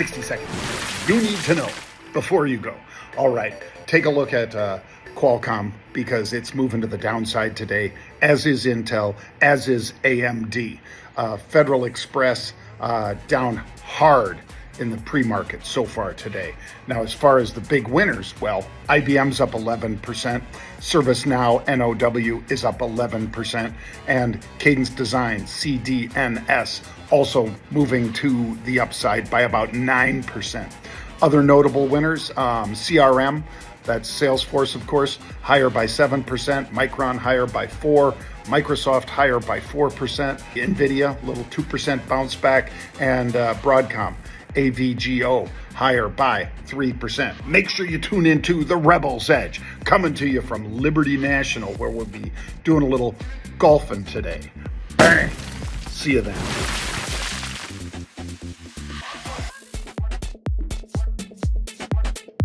60 seconds. You need to know before you go. All right, take a look at Qualcomm because it's moving to the downside today, as is Intel, as is AMD. Federal Express down hard in the pre-market so far today. Now, as far as the big winners, well, IBM's up 11%, ServiceNow NOW is up 11%, and Cadence Design CDNS also moving to the upside by about 9%. Other notable winners, CRM, that's Salesforce, of course, higher by 7%, Micron higher by 4%, Microsoft higher by 4%, NVIDIA, a little 2% bounce back, and Broadcom, AVGO, higher by 3%. Make sure you tune into The Rebel's Edge, coming to you from Liberty National, where we'll be doing a little golfing today. Bang! See you then.